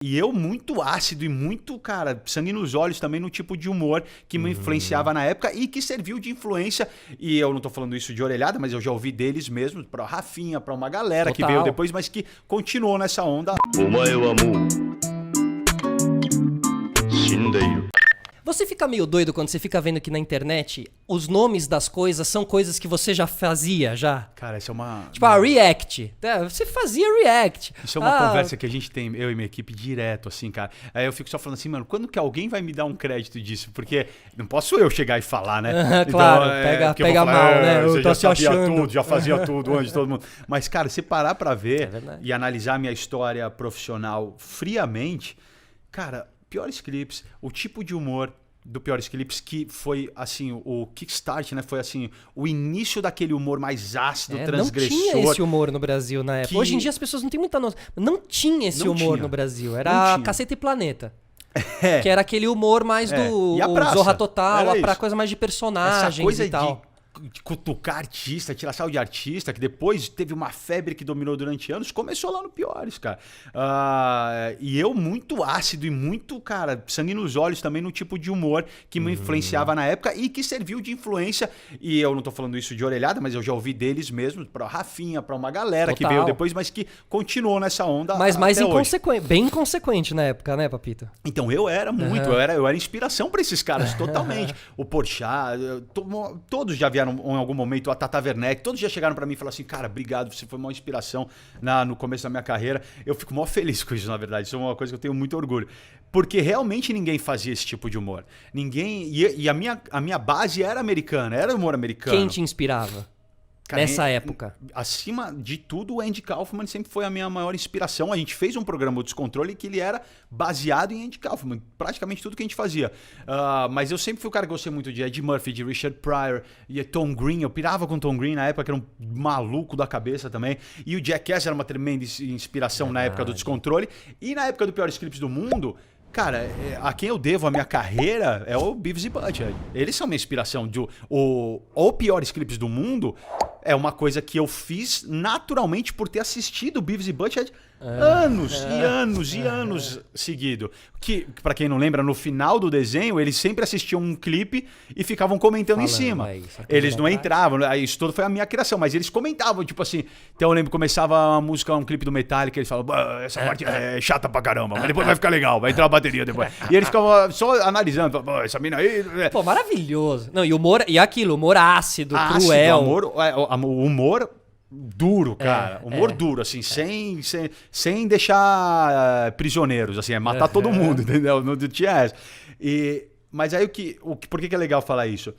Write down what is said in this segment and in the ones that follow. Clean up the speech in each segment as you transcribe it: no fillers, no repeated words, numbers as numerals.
E eu muito ácido e muito, cara, sangue nos olhos também no tipo de humor que me influenciava na época e que serviu de influência. E eu não tô falando isso de orelhada, mas eu já ouvi deles mesmo, pra Rafinha, pra uma galera que veio depois, mas que continuou nessa onda. Você fica meio doido quando você fica vendo que na internet os nomes das coisas são coisas que você já fazia, já? Cara, isso é uma... Tipo, a React. Você fazia React. Isso é uma conversa que a gente tem, eu e minha equipe, direto, assim, cara. Aí eu fico só falando assim, mano, quando que alguém vai me dar um crédito disso? Porque não posso eu chegar e falar, né? Claro, pega falar, mal, né? Você Eu já tô se sabia achando. tudo, já fazia tudo antes de todo mundo. Mas, cara, se parar pra ver verdade. e analisar minha história profissional friamente, cara, Piores Clips, o tipo de humor do Piores Clips, que foi, assim, o kickstart, né? Foi, assim, o início daquele humor mais ácido, transgressor. Não tinha esse humor no Brasil na época. Hoje em dia as pessoas não têm muita noção. Não tinha esse humor no Brasil. Era Caceta e Planeta. Que era aquele humor mais do E a praça. Zorra Total, Era pra isso. coisa mais de personagens Essa coisa e tal. de cutucar artista, tirar sal de artista, que depois teve uma febre que dominou durante anos, começou lá no Piores, cara. E eu muito ácido e muito, cara, sangue nos olhos também no tipo de humor que me influenciava na época e que serviu de influência. E eu não tô falando isso de orelhada, mas eu já ouvi deles mesmo, pra Rafinha, pra uma galera que veio depois, mas que continuou nessa onda. Mas mais até hoje. inconsequente, bem inconsequente na época, né, Papito? Então, eu era muito, eu era inspiração pra esses caras, totalmente. O Porchat, todos já vieram em algum momento, a Tata Werneck, todos já chegaram pra mim e falaram assim, cara, obrigado, você foi uma inspiração no começo da minha carreira. Eu fico mó feliz com isso, na verdade, isso é uma coisa que eu tenho muito orgulho. Porque realmente ninguém fazia esse tipo de humor. Ninguém, e a minha base era americana, era humor americano. Quem te inspirava? Cara, nessa época. Acima de tudo, o Andy Kaufman sempre foi a minha maior inspiração. A gente fez um programa, o Descontrole, que ele era baseado em Andy Kaufman. Praticamente tudo que a gente fazia. Mas eu sempre fui o cara que gostei muito de Eddie Murphy, de Richard Pryor, e Tom Green. Eu pirava com Tom Green na época, que era um maluco da cabeça também. E o Jackass era uma tremenda inspiração na época do Descontrole. E na época do Piores Clips do Mundo... Cara, a quem eu devo a minha carreira é o Beavis e Butthead. Eles são minha inspiração. O Piores Clips do Mundo é uma coisa que eu fiz naturalmente por ter assistido Beavis e Butthead anos seguido. Que, pra quem não lembra, no final do desenho, eles sempre assistiam um clipe e ficavam comentando em cima. Eles não entravam, isso tudo foi a minha criação, mas eles comentavam, tipo assim. Então eu lembro que começava a música, um clipe do Metallica, eles falavam, essa parte é chata pra caramba, mas depois vai ficar legal, vai entrar a bateria depois. E eles ficavam só analisando, essa mina aí. Pô, maravilhoso. Não, e humor, e aquilo, humor ácido, cruel. O humor duro, cara. Humor duro, assim, sem deixar prisioneiros, assim, matar todo mundo, entendeu? Não tinha essa. Mas aí por que é legal falar isso?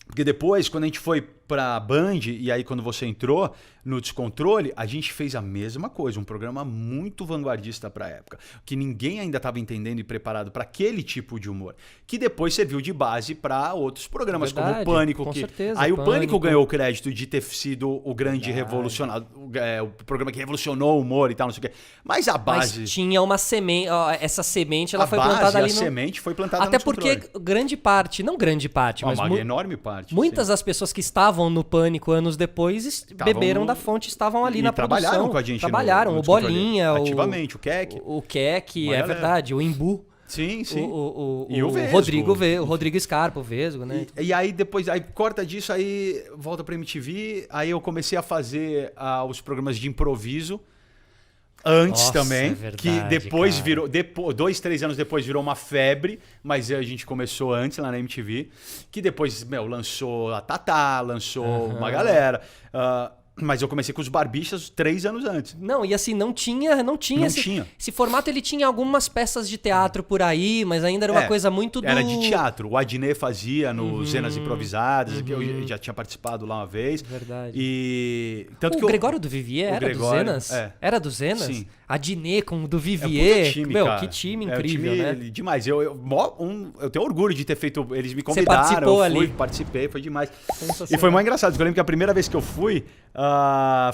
Porque depois, quando a gente foi pra Band, e aí quando você entrou no Descontrole, a gente fez a mesma coisa, um programa muito vanguardista pra época, que ninguém ainda estava entendendo e preparado para aquele tipo de humor, que depois serviu de base para outros programas, como o Pânico. Com certeza, aí o Pânico ganhou o crédito de ter sido o grande revolucionário, o programa que revolucionou o humor e tal, não sei o quê. Mas a base... Mas tinha uma semente, essa semente, ela foi base, plantada ali a semente foi plantada Até no porque grande parte, não grande parte, mas uma enorme parte. Muitas das pessoas que estavam no Pânico anos depois beberam da fonte, estavam ali na produção. Trabalharam com a gente. Trabalharam, o Bolinha, ativamente, o Keck. O Keck, é verdade, o Imbu. Sim. E o Vesgo. O Rodrigo Scarpa, o Vesgo, né? E aí depois, corta disso, aí volta pra MTV, aí eu comecei a fazer os programas de improviso. Antes também, verdade, que depois virou, 2, 3 anos depois virou uma febre, mas a gente começou antes lá na MTV, que depois, lançou a Tatá, lançou uma galera, mas eu comecei com os Barbixas 3 anos antes. Não, e assim, não tinha esse formato. Ele tinha algumas peças de teatro por aí, mas ainda era uma coisa muito Era de teatro. O Adnet fazia no Cenas Improvisadas, que eu já tinha participado lá uma vez. Verdade. E tanto o Gregório do Vivier era dos Zenas? Era dos Zenas? Sim. Adnet com o do Vivier. Time, que time incrível, time, né? Demais. Eu tenho orgulho de ter feito... Eles me convidaram. Você participou Participei, foi demais. E foi mais engraçado, porque eu lembro que a primeira vez que eu fui...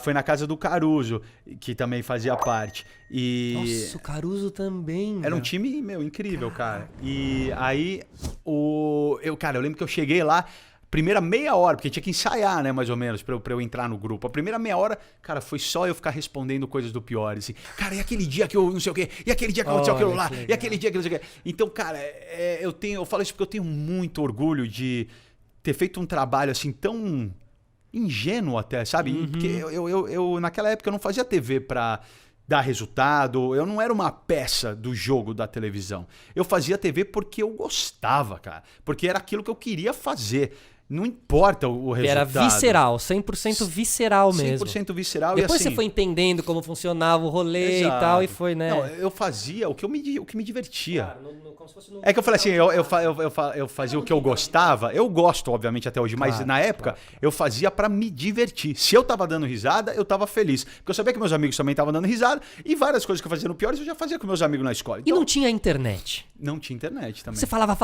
foi na casa do Caruso, que também fazia parte. Nossa, o Caruso também. Era um time, incrível, cara. E aí, eu lembro que eu cheguei lá, primeira meia hora, porque tinha que ensaiar, né, mais ou menos, pra eu entrar no grupo. A primeira meia hora, cara, foi só eu ficar respondendo coisas do Pior, assim. Cara, e aquele dia que eu não sei o quê? E aquele dia que aconteceu aquilo lá? E aquele dia que não sei o quê? Então, cara, eu falo isso porque eu tenho muito orgulho de ter feito um trabalho, assim, tão ingênuo até, sabe? Porque eu naquela época, eu não fazia TV pra dar resultado, eu não era uma peça do jogo da televisão. Eu fazia TV porque eu gostava, cara. Porque era aquilo que eu queria fazer. Não importa o resultado. Era visceral, 100% visceral mesmo. 100% visceral. Depois e assim, você foi entendendo como funcionava o rolê e tal, e foi, né? Não, eu fazia o que me divertia. Claro, como se fosse É que eu falei assim, eu fazia o que eu gostava. Eu gosto, obviamente, até hoje, mas na época eu fazia pra me divertir. Se eu tava dando risada, eu tava feliz. Porque eu sabia que meus amigos também estavam dando risada, e várias coisas que eu fazia no Piores eu já fazia com meus amigos na escola. Então, e não tinha internet? Não tinha internet também. Você falava,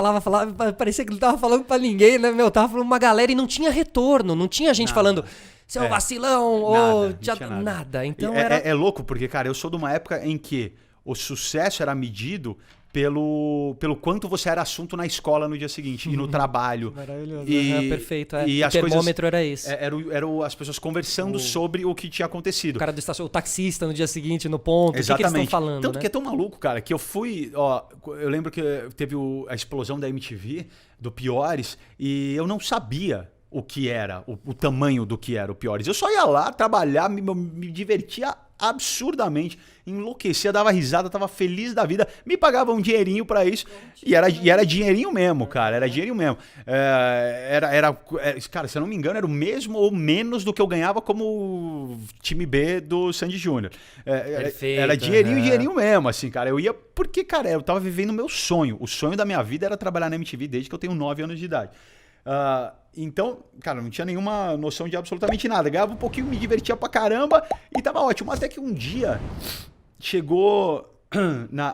parecia que não tava falando pra ninguém, né, meu? Tava falando uma galera e não tinha retorno, não tinha gente falando, você é um vacilão, ou nada. Então é louco, porque, cara, eu sou de uma época em que o sucesso era medido pelo quanto você era assunto na escola no dia seguinte e no trabalho. Maravilhoso. E, perfeito. E o termômetro era esse. Eram as pessoas conversando sobre o que tinha acontecido. O cara do o taxista no dia seguinte, no ponto. Exatamente. O que eles estão falando, Tanto né? que é tão maluco, cara, que eu fui... eu lembro que teve a explosão da MTV, do Piores, e eu não sabia o que era, o tamanho do que era o Piores. Eu só ia lá trabalhar, me divertia absurdamente, enlouquecia, dava risada, tava feliz da vida, me pagava um dinheirinho pra isso, e era dinheirinho mesmo, cara, era dinheirinho mesmo. Cara, se eu não me engano, era o mesmo ou menos do que eu ganhava como time B do Sandy Júnior. Perfeito, era dinheirinho mesmo, assim, cara. Eu ia porque, cara, eu tava vivendo o meu sonho. O sonho da minha vida era trabalhar na MTV desde que eu tenho 9 anos de idade. Então, cara, não tinha nenhuma noção de absolutamente nada. Ganhava um pouquinho, me divertia pra caramba e tava ótimo. Até que um dia chegou...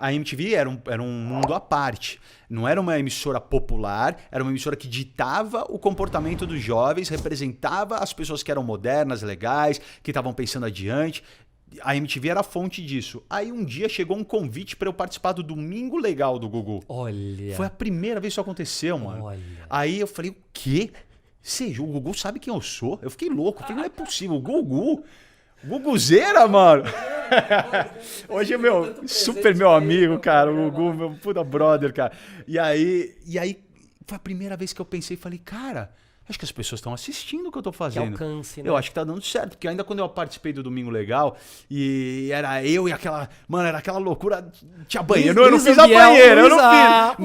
A MTV era um mundo à parte. Não era uma emissora popular, era uma emissora que ditava o comportamento dos jovens, representava as pessoas que eram modernas, legais, que estavam pensando adiante. A MTV era a fonte disso. Aí um dia chegou um convite pra eu participar do Domingo Legal do Gugu. Olha. Foi a primeira vez que isso aconteceu, mano. Olha. Aí eu falei, o quê? Seja, o Gugu sabe quem eu sou? Eu fiquei louco. Eu falei, não é possível. O Guguzeira, mano. Hoje é super meu amigo, cara. O Gugu, meu puta brother, cara. E aí foi a primeira vez que eu pensei, falei, cara... Acho que as pessoas estão assistindo o que eu tô fazendo. Que alcance, né? Eu acho que tá dando certo. Porque ainda quando eu participei do Domingo Legal, e era eu e aquela... Mano, era aquela loucura. Tinha banheiro. Eu não fiz a banheira, eu não fiz.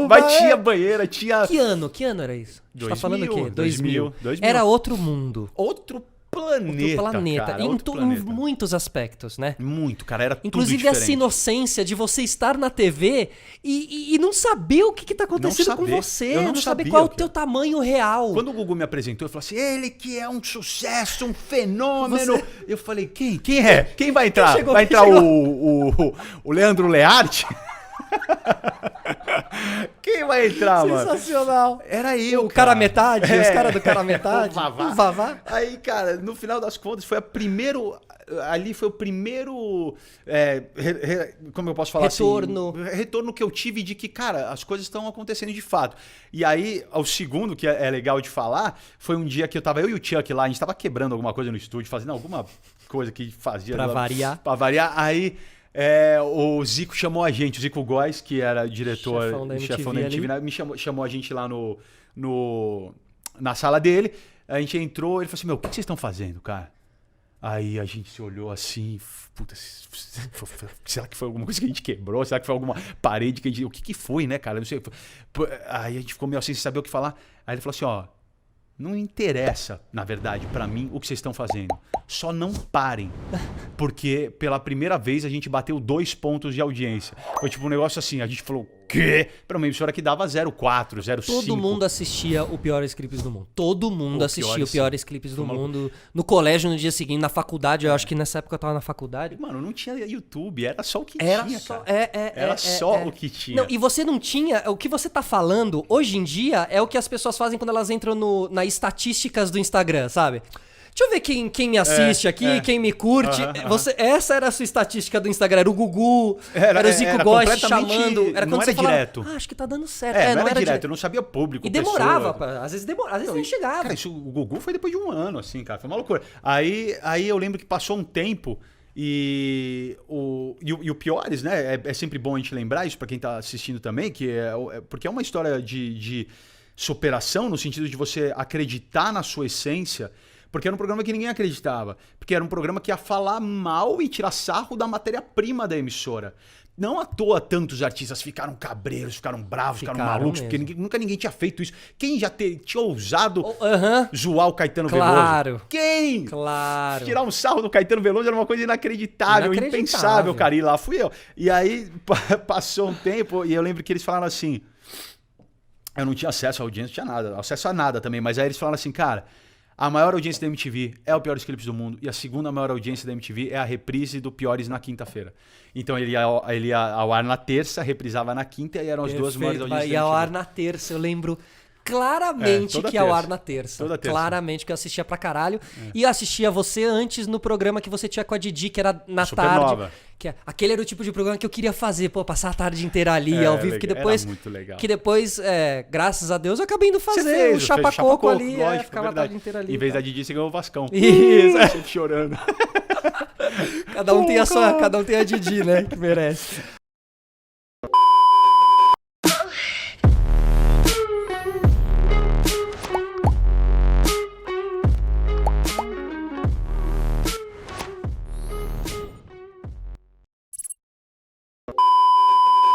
Mas tinha banheira, tinha... Que ano era isso? 2000, você tá falando o quê? 2000. Era outro mundo. Outro planeta. Cara, em muitos aspectos, né? Muito, cara. Era inclusive tudo diferente. Essa inocência de você estar na TV e não saber o que tá acontecendo com você. Não saber qual é o teu tamanho real. Quando o Gugu me apresentou, eu falei assim, ele que é um sucesso, um fenômeno. Eu falei, quem é? Quem vai entrar? Vai entrar o Leandro Learte? Quem vai entrar, mano? Sensacional. Era eu, o cara metade, os caras do cara metade. O Vavá. Aí, cara, no final das contas, foi o primeiro... como eu posso falar retorno. assim? Retorno que eu tive de que, cara, as coisas estão acontecendo de fato. E aí, o segundo, que é legal de falar, foi um dia que eu e o Chuck lá, a gente tava quebrando alguma coisa no estúdio, fazendo alguma coisa que fazia... Pra variar. Pra variar. Aí... o Zico chamou a gente, o Zico Góes, que era diretor, chefão da MTV, me chamou a gente lá na sala dele. A gente entrou, ele falou assim, o que vocês estão fazendo, cara? Aí a gente se olhou assim, puta, será que foi alguma coisa que a gente quebrou? Será que foi alguma parede que a gente... O que foi, né, cara? Não sei. Aí a gente ficou meio assim, sem saber o que falar. Aí ele falou assim, não interessa, na verdade, pra mim, o que vocês estão fazendo. Só não parem. Porque pela primeira vez a gente bateu 2 pontos de audiência. Foi tipo um negócio assim, a gente falou, quê? Pra uma emissora que dava 0,4, 0,5. Todo mundo assistia o Piores Clipes do Mundo. Todo mundo assistia o Piores Clipes do Mundo. No colégio, no dia seguinte, na faculdade. Eu acho que nessa época eu tava na faculdade. Mano, não tinha YouTube, era só o que tinha, cara. Era só o que tinha. Não, e você não tinha... O que você tá falando, hoje em dia, é o que as pessoas fazem quando elas entram nas estatísticas do Instagram, sabe? deixa eu ver quem me assiste aqui, quem me curte. Essa era a sua estatística do Instagram. Era o Gugu, era o Zico Góes chamando. Era não quando era você falava, direto. acho que tá dando certo. Não era direto, eu não sabia público. E demorava, às vezes nem chegava. Cara, o Gugu foi depois de um ano, assim, cara. Foi uma loucura. Aí eu lembro que passou um tempo e o Piores, né? É sempre bom a gente lembrar isso pra quem tá assistindo também, porque é uma história de superação no sentido de você acreditar na sua essência. Porque era um programa que ninguém acreditava. Porque era um programa que ia falar mal e tirar sarro da matéria-prima da emissora. Não à toa tantos artistas ficaram cabreiros, ficaram bravos, ficaram malucos, mesmo. Porque nunca ninguém tinha feito isso. Quem já tinha ousado zoar o Caetano Veloso? Quem? Claro. Tirar um sarro do Caetano Veloso era uma coisa inacreditável, impensável, cara. E lá fui eu. E aí passou um tempo e eu lembro que eles falaram assim... Eu não tinha acesso à audiência, não tinha nada, acesso a nada também. Mas aí eles falaram assim, cara... A maior audiência da MTV é o Piores Clipes do Mundo e a segunda maior audiência da MTV é a reprise do Piores na quinta-feira. Então ele ia ao ar na terça, reprisava na quinta e eram as duas maiores audiências da MTV. Ia ao ar na terça, eu lembro claramente que ia ao ar na terça. Toda terça. Claramente que eu assistia pra caralho. E eu assistia você antes no programa que você tinha com a Didi, que era na Supernova. tarde. Aquele era o tipo de programa que eu queria fazer, passar a tarde inteira ali, ao vivo, que depois... Era muito legal. Que depois, graças a Deus, eu acabei indo fazer o Chapa-Coco ali, lógico, ficava a tarde inteira ali. Em vez da Didi, você ganhou o Vascão. Isso. Sempre chorando. Cada um tem a Didi, né, que merece.